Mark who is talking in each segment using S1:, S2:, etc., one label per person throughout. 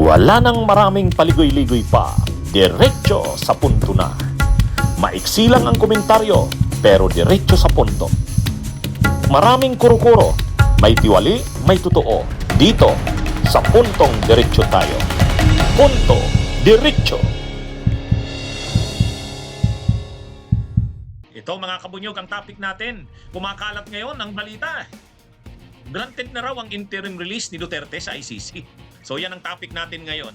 S1: Wala nang maraming paligoy-ligoy pa, diretso sa punto na. Maiksi lang ang komentaryo, pero diretso sa punto. Maraming kuro-kuro, may tiwali, may totoo. Dito, sa puntong diretso tayo. Punto, diretso.
S2: Ito mga kabunyog ang topic natin. Kumakalat ngayon ang balita. Granted na raw ang interim release ni Duterte sa ICC. So yan ang topic natin ngayon.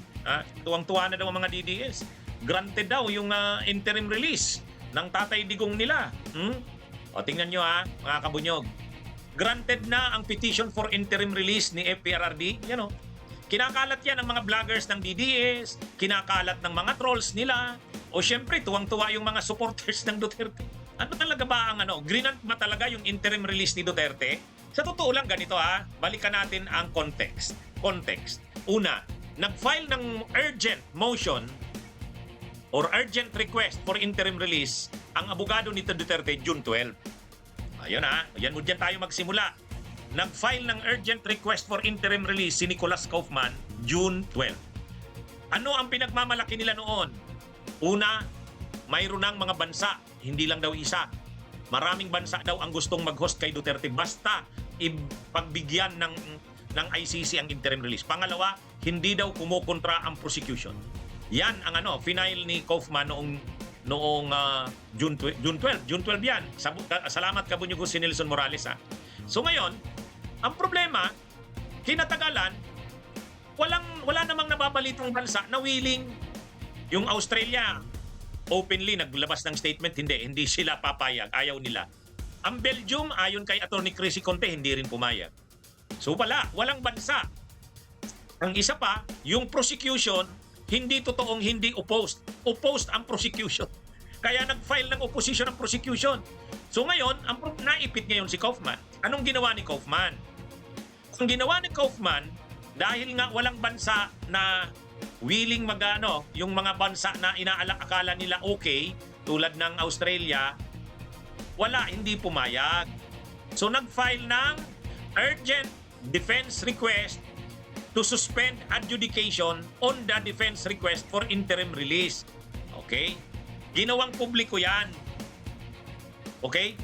S2: Tuwang-tuwa na daw ang mga DDS. Granted daw yung interim release ng Tatay Digong nila. O tingnan nyo mga kabunyog. Granted na ang petition for interim release ni FPRRD. Yan o. Kinakalat yan ng mga vloggers ng DDS, kinakalat ng mga trolls nila, o syempre tuwang-tuwa yung mga supporters ng Duterte. Ano talaga ba ang grinant ba talaga yung interim release ni Duterte? Sa totoo lang ganito balikan natin ang context. Una, nag-file ng urgent motion or urgent request for interim release ang abogado ni Duterte June 12. Ayun yan mo dyan tayo magsimula. Nag-file ng urgent request for interim release si Nicolas Kaufman June 12. Ano ang pinagmamalaki nila noon? Una, mayroon ng mga bansa, hindi lang daw isa. Maraming bansa daw ang gustong mag-host kay Duterte basta ipagbigyan ng ICC ang interim release. Pangalawa, hindi daw kumukontra ang prosecution. Yan ang final ni Kaufman noong June 12 yan. Salamat kabunyog si Nelson Morales So ngayon, ang problema, kinatagalan, wala namang nababalitang bansa na willing. Yung Australia, openly naglabas ng statement, hindi sila papayag, ayaw nila. Ang Belgium, ayon kay Attorney Chrissy Conte, hindi rin pumayag. So walang bansa. Ang isa pa, yung prosecution, hindi totoong hindi opposed. Opposed ang prosecution. Kaya nag-file ng opposition ang prosecution. So ngayon, naipit ngayon si Kaufman. Anong ginawa ni Kaufman? Ang ginawa ni Kaufman, dahil nga walang bansa na willing yung mga bansa na akala nila okay, tulad ng Australia, hindi pumayag. So nag-file ng urgent defense request to suspend adjudication on the defense request for interim release. Okay? Ginawang publiko yan. Okay?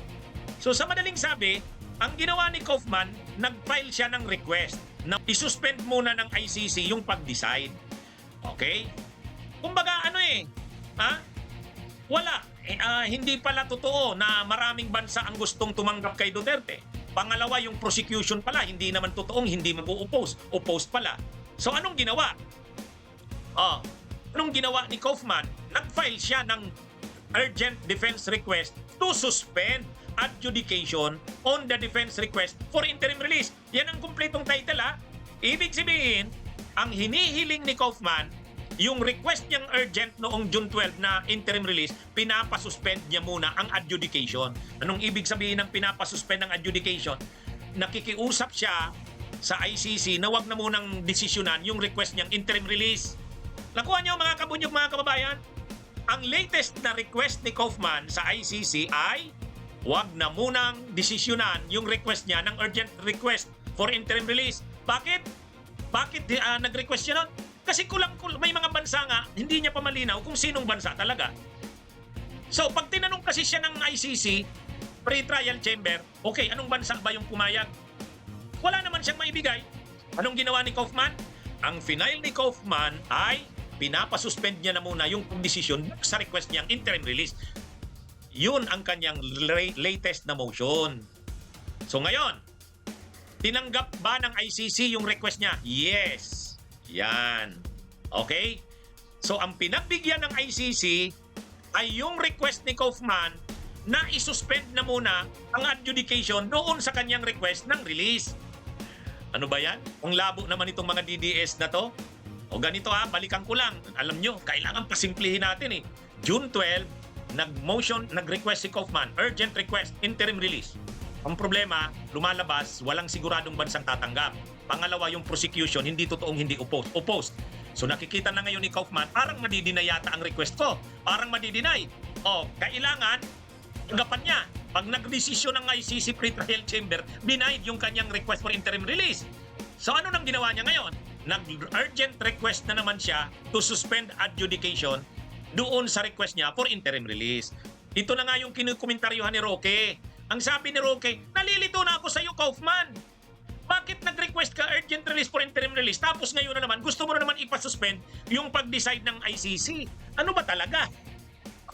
S2: So sa madaling sabi, ang ginawa ni Kaufman, nag-file siya ng request na isuspend muna ng ICC yung pag-decide. Okay? Kumbaga wala. Hindi pala totoo na maraming bansa ang gustong tumanggap kay Duterte. Pangalawa, yung prosecution pala, hindi naman totoong hindi mag-o-oppose. Opposed pala. So anong ginawa? Anong ginawa ni Kaufman? Nag-file siya ng urgent defense request to suspend adjudication on the defense request for interim release. Yan ang kumpletong title Ibig sabihin, ang hinihiling ni Kaufman, yung request niyang urgent noong June 12 na interim release, pinapasuspend niya muna ang adjudication. Anong ibig sabihin ng pinapasuspend ng adjudication? Nakikiusap siya sa ICC na wag na munang desisyonan yung request niyang interim release. Nakuha niyo mga kabunyog, mga kababayan? Ang latest na request ni Kaufman sa ICC ay wag na munang desisyonan yung request niya ng urgent request for interim release. Bakit? Bakit nag-request siya nun? Kasi may mga bansa nga, hindi niya pa malinaw kung sinong bansa talaga. So, pag tinanong kasi siya ng ICC, pre-trial chamber, okay, anong bansa ba yung pumayag? Wala naman siyang maibigay. Anong ginawa ni Kaufman? Ang final ni Kaufman ay pinapasuspend niya na muna yung desisyon sa request niyang interim release. Yun ang kanyang latest na motion. So ngayon, tinanggap ba ng ICC yung request niya? Yes. Yan. Okay? So ang pinagbigyan ng ICC ay yung request ni Kaufman na isuspend na muna ang adjudication doon sa kanyang request ng release. Ano ba yan? Ang labo naman itong mga DDS na to. O ganito balikan ko lang. Alam nyo, kailangan pasimplihin natin June 12, nag-request si Kaufman, urgent request, interim release. Ang problema, lumalabas, walang siguradong bansang tatanggap. Pangalawa, yung prosecution, hindi totoong hindi opposed. So nakikita na ngayon ni Kaufman, parang madideny yata ang request ko. Parang madideny. Kailangan, tanggapan niya. Pag nag-desisyon ng ICC pre-trial chamber, denied yung kanyang request for interim release. So ano nang ginawa niya ngayon? nag-urgent request na naman siya to suspend adjudication doon sa request niya for interim release. Ito na nga yung kinukomentaryuhan ni Roque. Ang sabi ni Roque, nalilito na ako sa iyo, Kaufman. Bakit nag-request ka urgent release for interim release? Tapos ngayon na naman, gusto mo na naman ipasuspend yung pag-decide ng ICC. Ano ba talaga?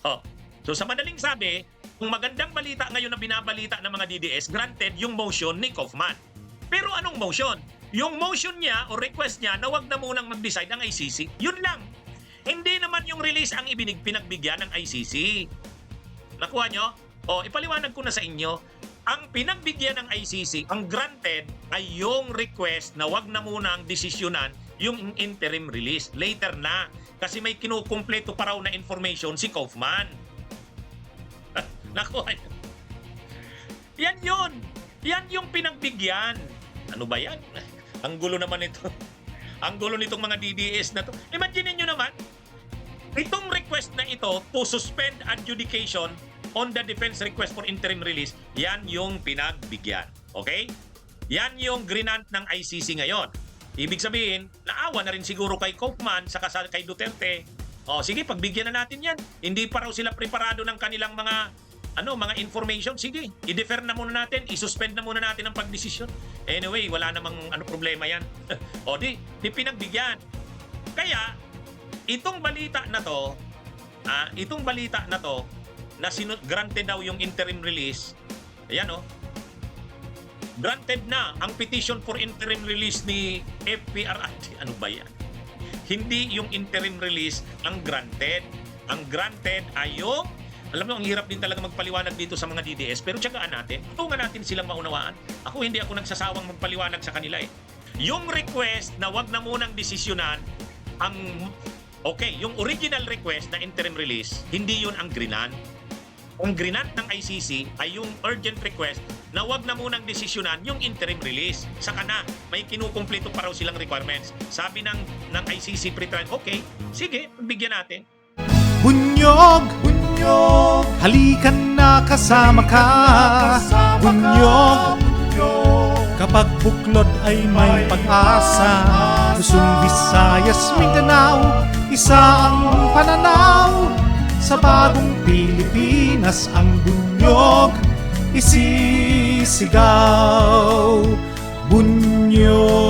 S2: Oh. So sa madaling sabi, kung magandang balita ngayon na binabalita ng mga DDS, granted yung motion ni Kaufman. Pero anong motion? Yung motion niya o request niya na wag na munang mag-decide ang ICC. Yun lang. Hindi naman yung release ang pinagbigyan ng ICC. Nakuha nyo? O, ipaliwanag ko na sa inyo. Ang pinagbigyan ng ICC, ang granted, ay yung request na wag na munang desisyonan yung interim release. Later na. Kasi may kinukumpleto pa raw na information si Kaufman. Nakuha nyo? Yan yun. Yan yung pinagbigyan. Ano ba yan? Ang gulo naman ito. Ang gulo nitong mga DDS na to. Imagine niyo naman, itong request na ito to suspend adjudication on the defense request for interim release, yan yung pinagbigyan. Okay? Yan yung grinant ng ICC ngayon. Ibig sabihin, naawa na rin siguro kay Kaufman saka kay Duterte. O sige, pagbigyan na natin yan. Hindi pa raw sila preparado ng kanilang mga information. Sige, i-defer na muna natin, i-suspend na muna natin ang pagdesisyon. Anyway, wala namang problema yan. O di pinagbigyan. Kaya, itong balita na to, na granted daw yung interim release, ayan granted na ang petition for interim release ni FPRRD. Ano ba yan? Hindi yung interim release ang granted. Ang granted ay yung, alam mo, ang hirap din talaga magpaliwanag dito sa mga DDS, pero tiyagaan natin, tungan natin silang maunawaan. Hindi ako nagsasawang magpaliwanag sa kanila eh. Yung request na wag na munang desisyonan yung original request na interim release, hindi yun ang grinant. Ang grinant ng ICC ay yung urgent request na wag na munang desisyonan yung interim release. Saka na, may kinukumpleto pa raw silang requirements. Sabi ng ICC pre-trial, okay, sige, bigyan natin.
S3: Bunyog, bunyog, halikan na kasama ka. Bunyog, kapag buklod ay may pag-asa. Luzon, Visayas, Mindanao, isa ang pananaw. Sa bagong Pilipinas ang bunyog isisigaw. Bunyog.